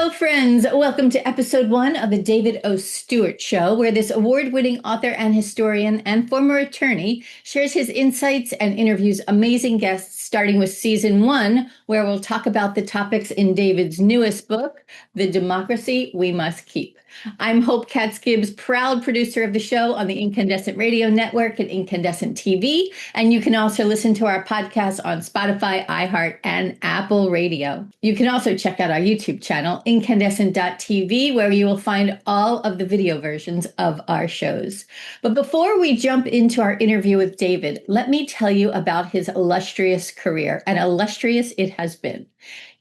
Hello, friends. Welcome to episode 1 of the David O. Stewart Show, where this award-winning author and historian and former attorney shares his insights and interviews amazing guests, starting with season 1, where we'll talk about the topics in David's newest book, The Democracy We Must Keep. I'm Hope Katz-Gibbs, proud producer of the show on the Incandescent Radio Network and Incandescent TV, and you can also listen to our podcast on Spotify, iHeart, and Apple Radio. You can also check out our YouTube channel, incandescent.tv, where you will find all of the video versions of our shows. But before we jump into our interview with David, let me tell you about his illustrious career, and illustrious it has been.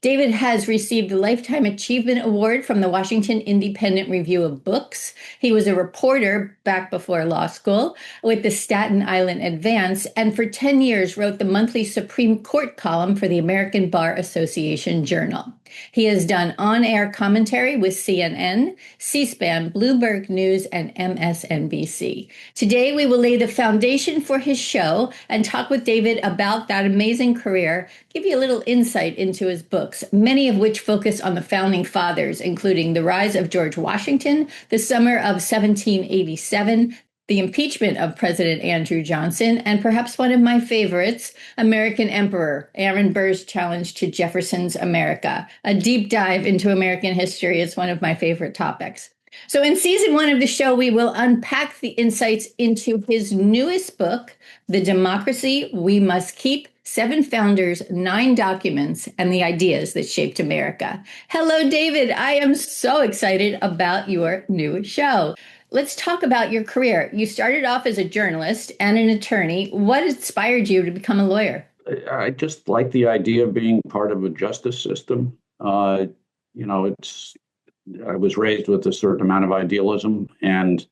David has received the Lifetime Achievement Award from the Washington Independent Review of Books. He was a reporter back before law school with the Staten Island Advance, and for 10 years wrote the monthly Supreme Court column for the American Bar Association Journal. He has done on-air commentary with CNN, C-SPAN, Bloomberg News, and MSNBC. Today, we will lay the foundation for his show and talk with David about that amazing career, give you a little insight into his books, many of which focus on the founding fathers, including The Rise of George Washington, The Summer of 1787, the impeachment of President Andrew Johnson, and perhaps one of my favorites, American Emperor, Aaron Burr's challenge to Jefferson's America. A deep dive into American history is one of my favorite topics. So in season 1 of the show, we will unpack the insights into his newest book, The Democracy We Must Keep: 7 Founders, 9 Documents, and the Ideas That Shaped America. Hello, David. I am so excited about your new show. Let's talk about your career. You started off as a journalist and an attorney. What inspired you to become a lawyer? I just like the idea of being part of a justice system. I was raised with a certain amount of idealism, and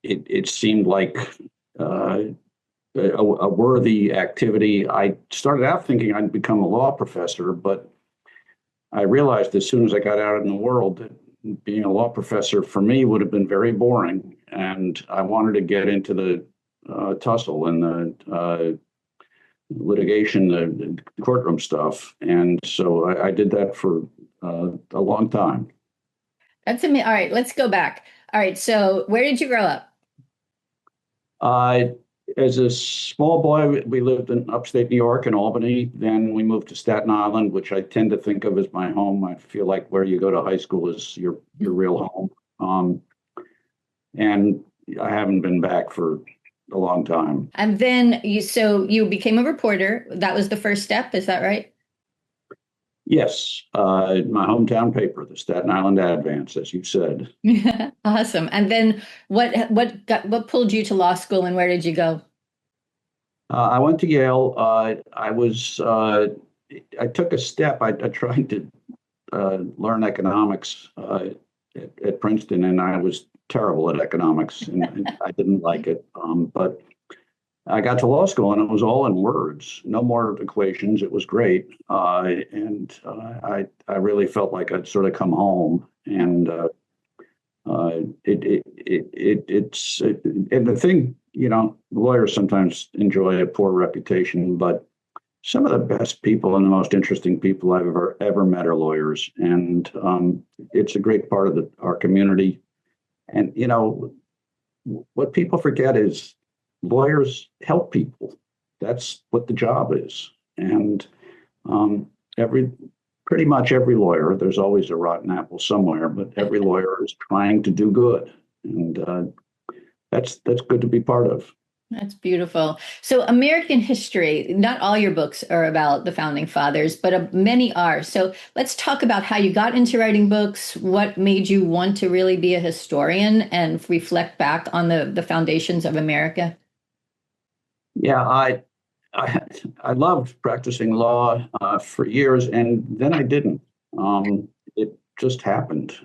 it seemed like a worthy activity. I started out thinking I'd become a law professor, but I realized as soon as I got out in the world that being a law professor for me would have been very boring, and I wanted to get into the tussle and the litigation, the courtroom stuff, and so I did that for a long time. That's amazing. All right, let's go back. All right, so where did you grow up? As a small boy, we lived in upstate New York in Albany. Then we moved to Staten Island, which I tend to think of as my home. I feel like where you go to high school is your real home. And I haven't been back for a long time. And then you became a reporter. That was the first step. Is that right? Yes. My hometown paper, the Staten Island Advance, as you said. Awesome. And then what pulled you to law school, and where did you go? I went to Yale. I took a step. I tried to learn economics at Princeton, and I was terrible at economics, and I didn't like it. But I got to law school, and it was all in words, no more equations. It was great, and I really felt like I'd sort of come home. And and the thing, lawyers sometimes enjoy a poor reputation, but some of the best people and the most interesting people I've ever met are lawyers, and it's a great part of our community. And what people forget is lawyers help people. That's what the job is. And pretty much every lawyer, there's always a rotten apple somewhere, but every lawyer is trying to do good. And that's good to be part of. That's beautiful. So American history, not all your books are about the founding fathers, but many are. So let's talk about how you got into writing books, what made you want to really be a historian and reflect back on the foundations of America. Yeah, I loved practicing law for years, and then I didn't. It just happened.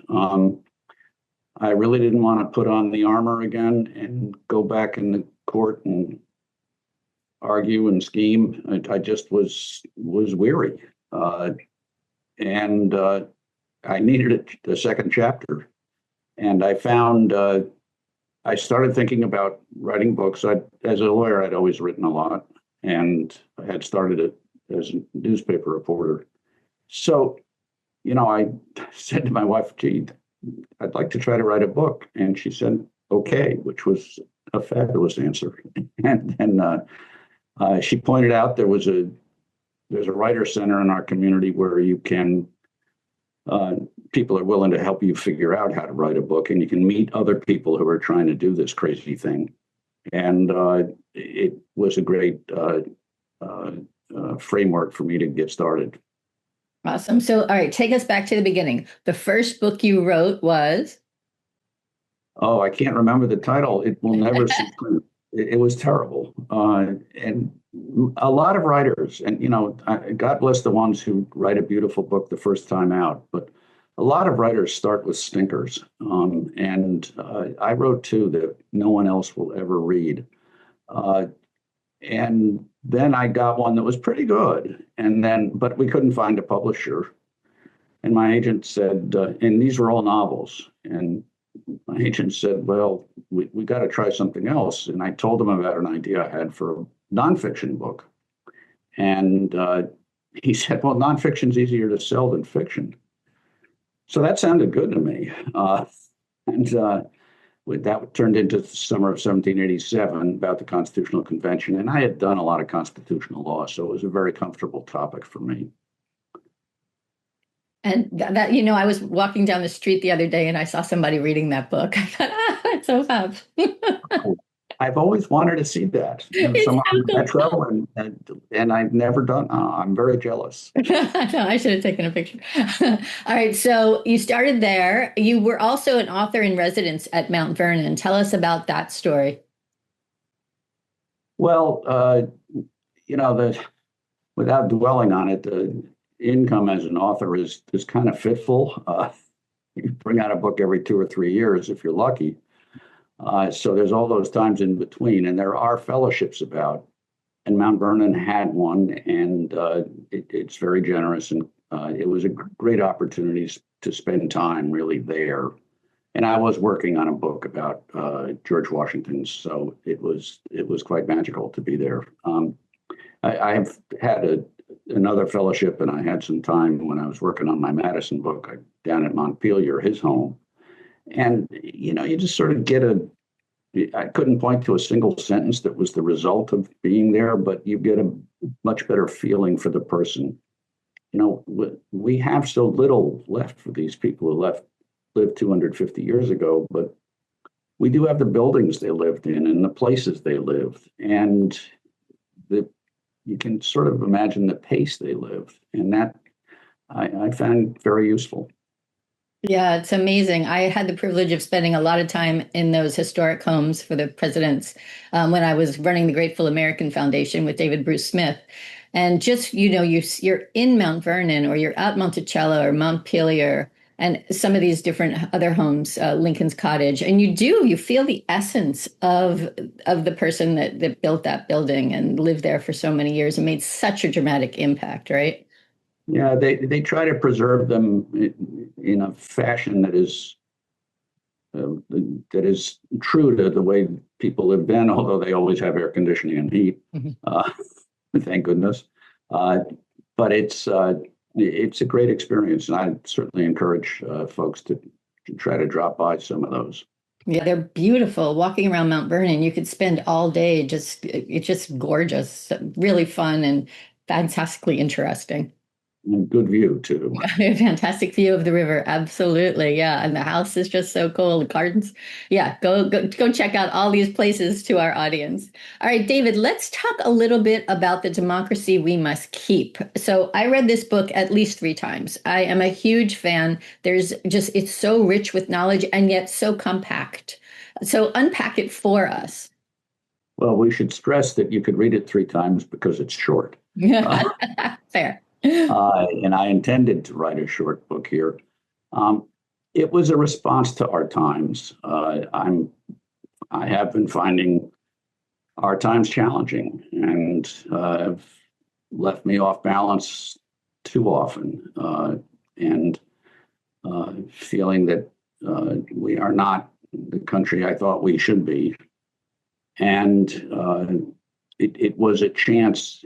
I really didn't want to put on the armor again and go back in the court and argue and scheme. I just was weary, and I needed a second chapter. And I found I started thinking about writing books. As a lawyer, I'd always written a lot, and I had started it as a newspaper reporter. So I said to my wife, gee, I'd like to try to write a book. And she said, okay, which was a fabulous answer. And then she pointed out there's a writer center in our community where you can people are willing to help you figure out how to write a book, and you can meet other people who are trying to do this crazy thing. And it was a great framework for me to get started. Awesome. So, all right, take us back to the beginning. The first book you wrote was? Oh, I can't remember the title. It will never see print. It was terrible. And a lot of writers, and God bless the ones who write a beautiful book the first time out, but a lot of writers start with stinkers. And I wrote two that no one else will ever read. And then I got one that was pretty good. But we couldn't find a publisher. And my agent said, and these were all novels. And my agent said, well, we got to try something else. And I told him about an idea I had for a nonfiction book. And he said, well, nonfiction's easier to sell than fiction. So that sounded good to me. That turned into the summer of 1787 about the Constitutional Convention. And I had done a lot of constitutional law, so it was a very comfortable topic for me. And that, I was walking down the street the other day and I saw somebody reading that book. I thought, that's so fab. I've always wanted to see that. Somewhere in the metro, and I've never done. I'm very jealous. I should have taken a picture. All right. So you started there. You were also an author in residence at Mount Vernon. Tell us about that story. Well, without dwelling on it, the income as an author is kind of fitful. You bring out a book every 2 or 3 years if you're lucky. So there's all those times in between, and there are fellowships about. And Mount Vernon had one, and it's very generous, and it was a great opportunity to spend time really there. And I was working on a book about George Washington, so it was quite magical to be there. I have had another fellowship, and I had some time when I was working on my Madison book down at Montpelier, his home. And, you just sort of I couldn't point to a single sentence that was the result of being there, but you get a much better feeling for the person. We have so little left for these people who lived 250 years ago, but we do have the buildings they lived in and the places they lived. And you can sort of imagine the pace they lived. And that I found very useful. Yeah, it's amazing. I had the privilege of spending a lot of time in those historic homes for the presidents when I was running the Grateful American Foundation with David Bruce Smith. And just, you're in Mount Vernon or you're at Monticello or Montpelier and some of these different other homes, Lincoln's Cottage, and you feel the essence of the person that built that building and lived there for so many years and made such a dramatic impact, right? Yeah, they try to preserve them in a fashion that is true to the way people live then, although they always have air conditioning and heat. Mm-hmm. Thank goodness. But it's a great experience, and I certainly encourage folks to try to drop by some of those. Yeah, they're beautiful. Walking around Mount Vernon, you could spend all day. It's just gorgeous, really fun, and fantastically interesting. And good view too. Fantastic view of the river, absolutely, yeah. And the house is just so cool. The gardens, yeah. Go check out all these places to our audience. All right, David, let's talk a little bit about the democracy we must keep. So I read this book at least 3 times. I am a huge fan. It's so rich with knowledge and yet so compact. So unpack it for us. Well, we should stress that you could read it 3 times because it's short. Fair. And I intended to write a short book here. It was a response to our times. I have been finding our times challenging and have left me off balance too often, and feeling that we are not the country I thought we should be. And it was a chance,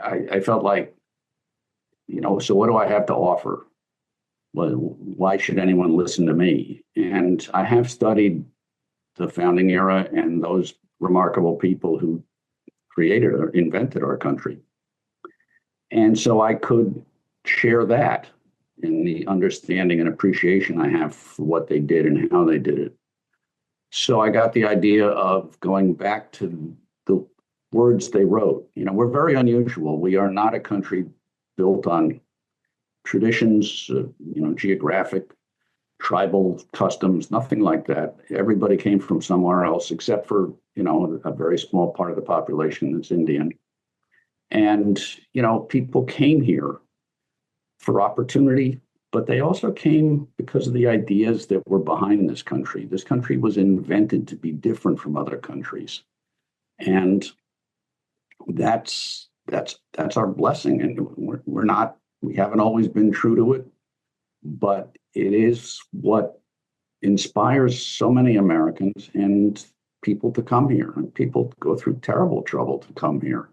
I felt like so what do I have to offer? Well, why should anyone listen to me? And I have studied the founding era and those remarkable people who created or invented our country. And so I could share that in the understanding and appreciation I have for what they did and how they did it. So I got the idea of going back to the words they wrote. We're very unusual. We are not a country built on traditions, geographic, tribal customs, nothing like that. Everybody came from somewhere else, except for, a very small part of the population that's Indian. And, people came here for opportunity, but they also came because of the ideas that were behind this country. This country was invented to be different from other countries. And that's our blessing. And we haven't always been true to it, but it is what inspires so many Americans and people to come here. And people go through terrible trouble to come here.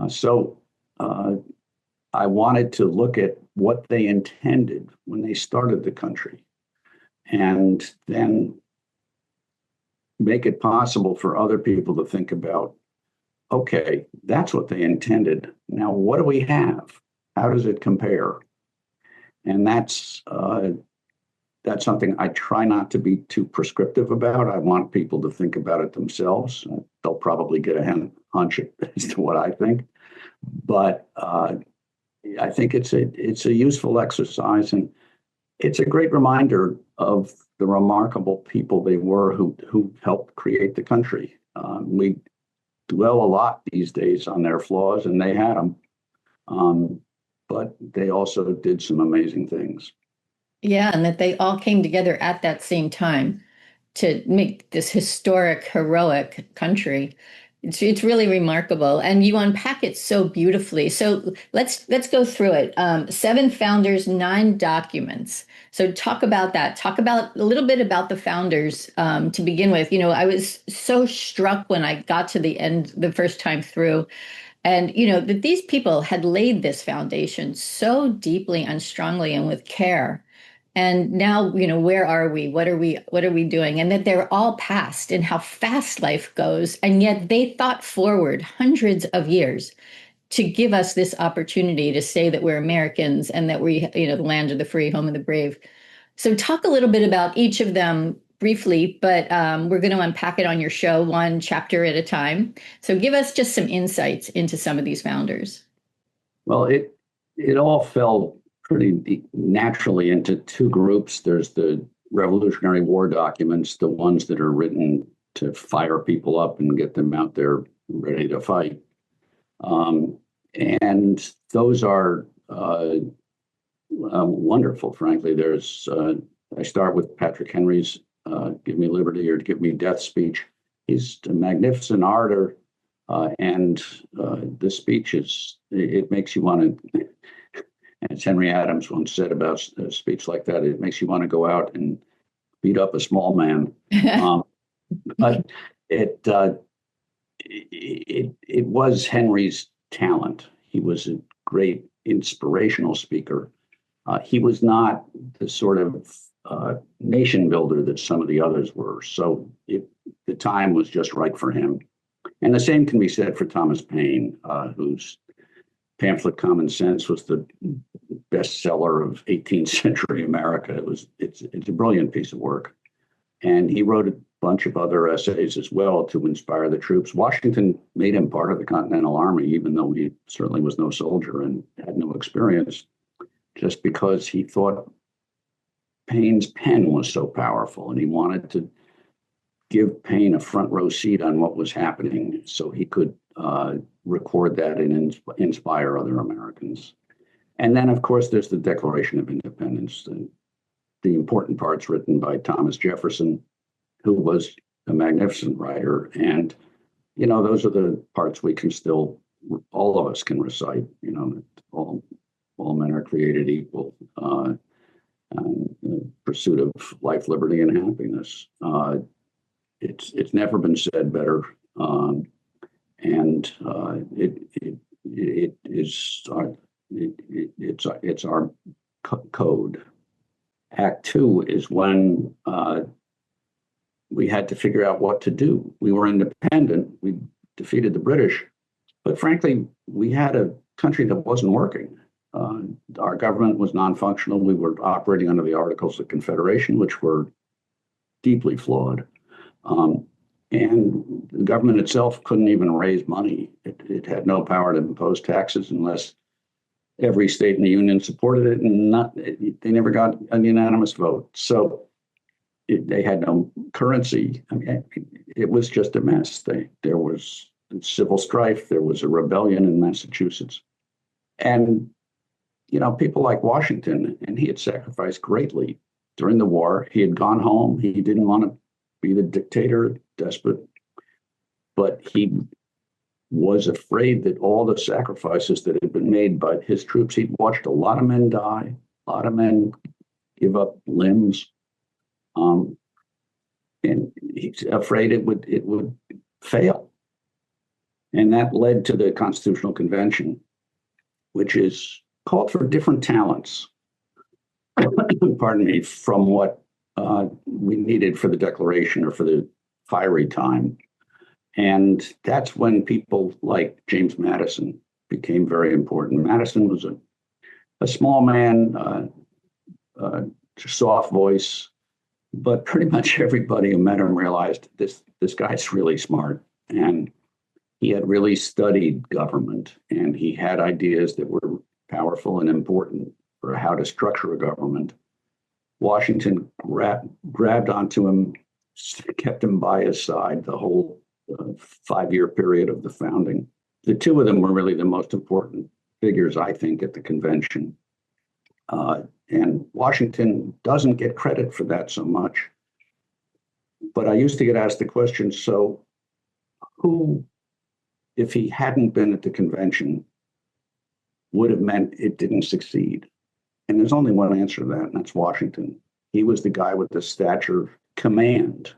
So I wanted to look at what they intended when they started the country, and then make it possible for other people to think about, okay, that's what they intended. Now, what do we have? How does it compare? And that's something I try not to be too prescriptive about. I want people to think about it themselves. They'll probably get a hunch as to what I think, but I think it's a useful exercise, and it's a great reminder of the remarkable people they were who helped create the country. We dwell a lot these days on their flaws, and they had them, but they also did some amazing things. Yeah, and that they all came together at that same time to make this historic, heroic country. It's really remarkable, and you unpack it so beautifully. So let's go through it. 7 founders, 9 documents. So talk about that. Talk about a little bit about the founders to begin with. I was so struck when I got to the end the first time through, and that these people had laid this foundation so deeply and strongly and with care. And now, where are we? What are we doing? And that they're all past and how fast life goes. And yet they thought forward hundreds of years to give us this opportunity to say that we're Americans and that we, the land of the free, home of the brave. So talk a little bit about each of them briefly, but we're going to unpack it on your show, one chapter at a time. So give us just some insights into some of these founders. Well, it all fell pretty naturally into 2 groups. There's the Revolutionary War documents, the ones that are written to fire people up and get them out there ready to fight. And those are wonderful, frankly. I start with Patrick Henry's Give Me Liberty or Give Me Death speech. He's a magnificent orator, and the speech it makes you want to, as Henry Adams once said about a speech like that, it makes you want to go out and beat up a small man. But it was Henry's talent. He was a great inspirational speaker. He was not the sort of nation builder that some of the others were. So the time was just right for him. And the same can be said for Thomas Paine, whose pamphlet Common Sense was the bestseller of 18th century America. It's a brilliant piece of work. And he wrote a bunch of other essays as well to inspire the troops. Washington made him part of the Continental Army, even though he certainly was no soldier and had no experience, just because he thought Paine's pen was so powerful, and he wanted to give Paine a front row seat on what was happening so he could record that and inspire other Americans. And then, of course, there's the Declaration of Independence, the important parts written by Thomas Jefferson, who was a magnificent writer. And, those are the parts we can still, all of us can recite, that all men are created equal, pursuit of life, liberty, and happiness. It's never been said better. And it is It's our code. Act two is when we had to figure out what to do. We were independent. We defeated the British, but frankly, we had a country that wasn't working. Our government was non-functional. We were operating under the Articles of Confederation, which were deeply flawed. And the government itself couldn't even raise money. It had no power to impose taxes unless every state in the union supported it, and they never got a unanimous vote. So they had no currency. I mean, it was just a mess. There was civil strife. There was a rebellion in Massachusetts. And, people like Washington, and he had sacrificed greatly during the war. He had gone home. He didn't want to be the dictator, despot, but he was afraid that all the sacrifices that had been made by his troops, he'd watched a lot of men die, a lot of men give up limbs. And he's afraid it would fail. And that led to the Constitutional Convention, which is called for different talents, pardon me, from what we needed for the Declaration or for the fiery time. And that's when people like James Madison became very important. Madison was a small man, soft voice, but pretty much everybody who met him realized this guy's really smart. And he had really studied government, and he had ideas that were powerful and important for how to structure a government. Washington grabbed onto him, kept him by his side the whole 5-year period of the founding. The two of them were really the most important figures, I think, at the convention. And Washington doesn't get credit for that so much. But I used to get asked the question, so who, if he hadn't been at the convention, would have meant it didn't succeed? And there's only one answer to that, and that's Washington. He was the guy with the stature of command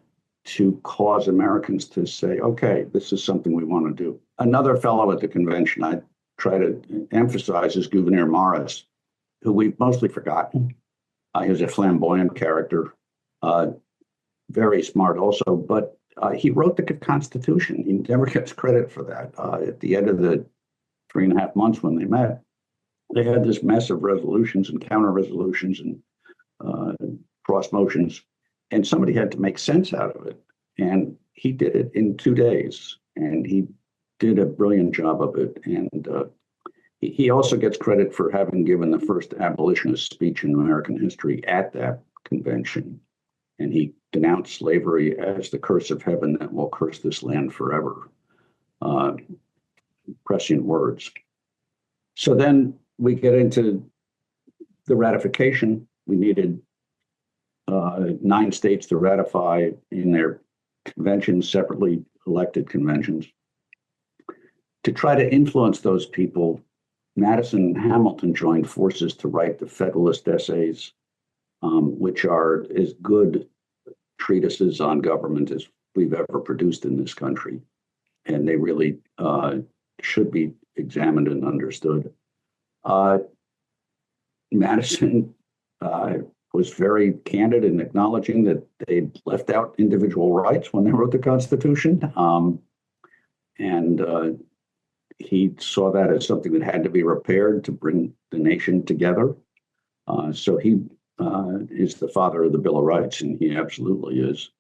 to cause Americans to say, okay, this is something we want to do. Another fellow at the convention I try to emphasize is Gouverneur Morris, who we've mostly forgotten. He was a flamboyant character, very smart also, but he wrote the Constitution. He never gets credit for that. At the end of the 3.5 months when they met, they had this mess of resolutions and counter resolutions and cross motions, and somebody had to make sense out of it. And he did it in 2 days, and he did a brilliant job of it. And he also gets credit for having given the first abolitionist speech in American history at that convention. And he denounced slavery as the curse of heaven that will curse this land forever. Prescient words. So then we get into the ratification. We needed 9 states to ratify in their conventions, separately elected conventions. To try to influence those people, Madison and Hamilton joined forces to write the Federalist Essays, which are as good treatises on government as we've ever produced in this country. And they really should be examined and understood. Madison was very candid in acknowledging that they left out individual rights when they wrote the Constitution. And he saw that as something that had to be repaired to bring the nation together. So he is the father of the Bill of Rights, and he absolutely is,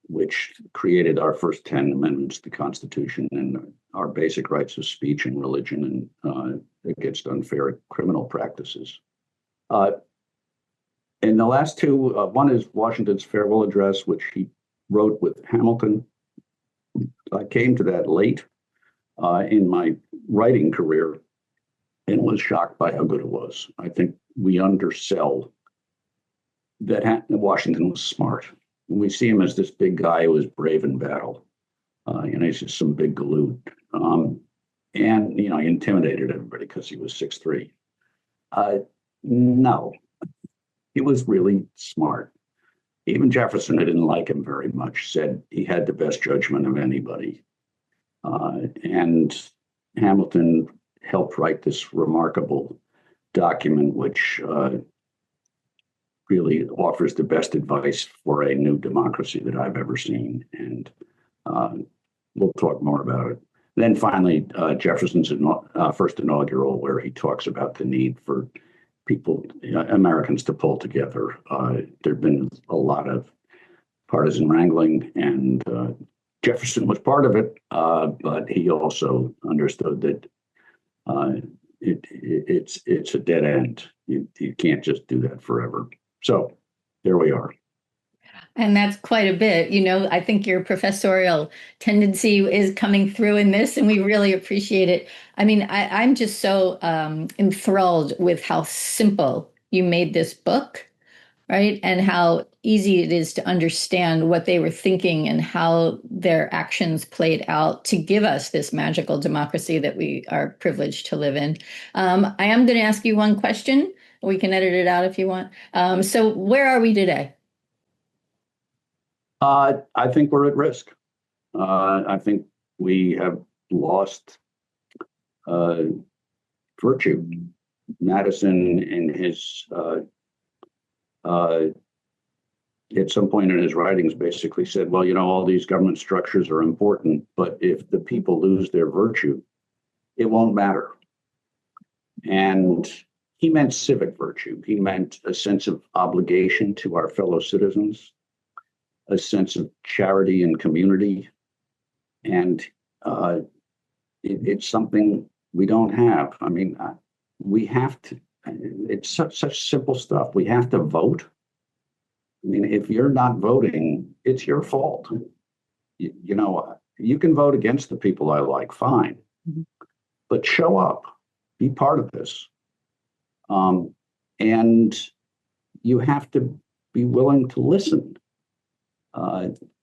which created our first 10 amendments to the Constitution and our basic rights of speech and religion and against unfair criminal practices. And the last two, one is Washington's farewell address, which he wrote with Hamilton. I came to that late in my writing career and was shocked by how good it was. I think we undersell that Washington was smart. We see him as this big guy who was brave in battle. He's just some big galoot. And, he intimidated everybody because he was 6'3". No, he was really smart. Even Jefferson, who didn't like him very much, said he had the best judgment of anybody. And Hamilton helped write this remarkable document, which really offers the best advice for a new democracy that I've ever seen. And we'll talk more about it. Then finally, Jefferson's first inaugural, where he talks about the need for people, Americans, to pull together. There've been a lot of partisan wrangling, and Jefferson was part of it, but he also understood that it's a dead end. You can't just do that forever. So there we are. And that's quite a bit. I think your professorial tendency is coming through in this, and we really appreciate it. I mean, I'm just so enthralled with how simple you made this book, right? And how easy it is to understand what they were thinking and how their actions played out to give us this magical democracy that we are privileged to live in. I am going to ask you one question. We can edit it out if you want. So where are we today? I think we're at risk. I think we have lost virtue. Madison, in his at some point in his writings, basically said, well, all these government structures are important, but if the people lose their virtue, it won't matter. And he meant civic virtue. He meant a sense of obligation to our fellow citizens, a sense of charity and community. And it's something we don't have. I mean, we have to, it's such simple stuff. We have to vote. I mean, if you're not voting, it's your fault. You can vote against the people I like, fine. Mm-hmm. But show up, be part of this. And you have to be willing to listen.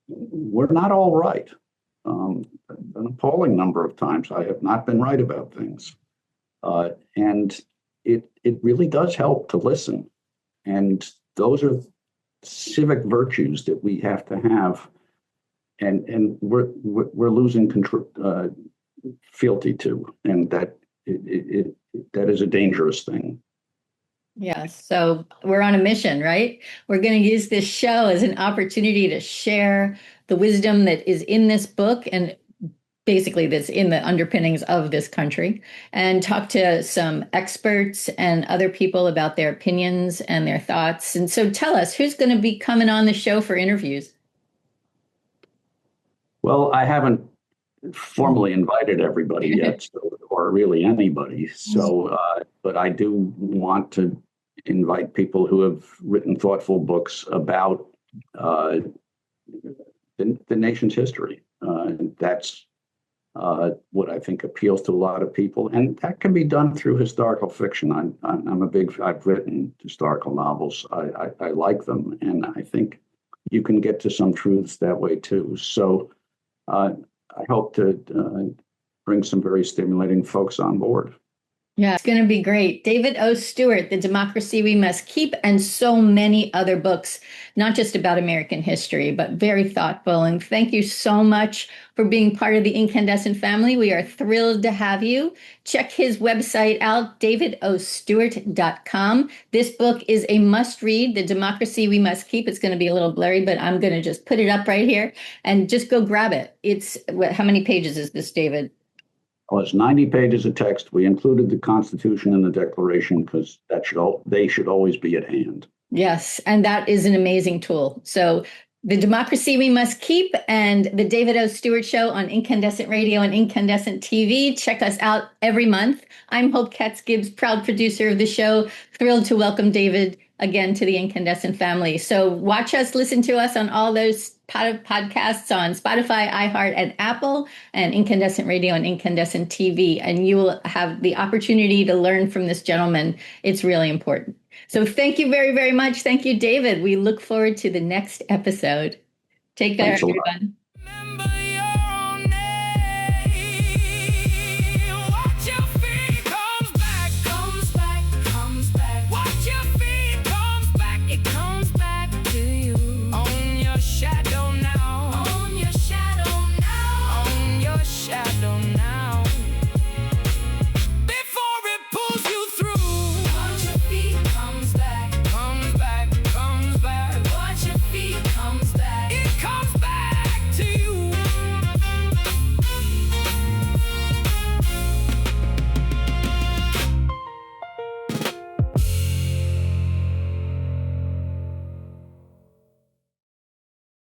We're not all right. An appalling number of times I have not been right about things. And it really does help to listen. And those are civic virtues that we have to have. And we're losing control, fealty to, and that that is a dangerous thing. Yes. So we're on a mission, right? We're going to use this show as an opportunity to share the wisdom that is in this book and basically that's in the underpinnings of this country, and talk to some experts and other people about their opinions and their thoughts. And so tell us, who's going to be coming on the show for interviews? Well, I haven't formally invited everybody yet, or really anybody. So, but I do want to invite people who have written thoughtful books about the nation's history. That's what I think appeals to a lot of people, and that can be done through historical fiction. I've written historical novels. I like them, and I think you can get to some truths that way too. So I hope to bring some very stimulating folks on board. Yeah, it's going to be great. David O. Stewart, The Democracy We Must Keep, and so many other books, not just about American history, but very thoughtful. And thank you so much for being part of the Incandescent family. We are thrilled to have you. Check his website out, davidostewart.com. This book is a must read, The Democracy We Must Keep. It's going to be a little blurry, but I'm going to just put it up right here and just go grab it. How many pages is this, David? Well, it's 90 pages of text. We included the Constitution and the Declaration because they should always be at hand. Yes, and that is an amazing tool. So The Democracy We Must Keep and the David O. Stewart Show on Incandescent Radio and Incandescent TV. Check us out every month. I'm Hope Katz-Gibbs, proud producer of the show. Thrilled to welcome David again to the Incandescent family. So watch us, listen to us on all those podcasts on Spotify, iHeart, and Apple, and Incandescent Radio and Incandescent TV. And you will have the opportunity to learn from this gentleman. It's really important. So thank you very, very much. Thank you, David. We look forward to the next episode. Take care, everyone.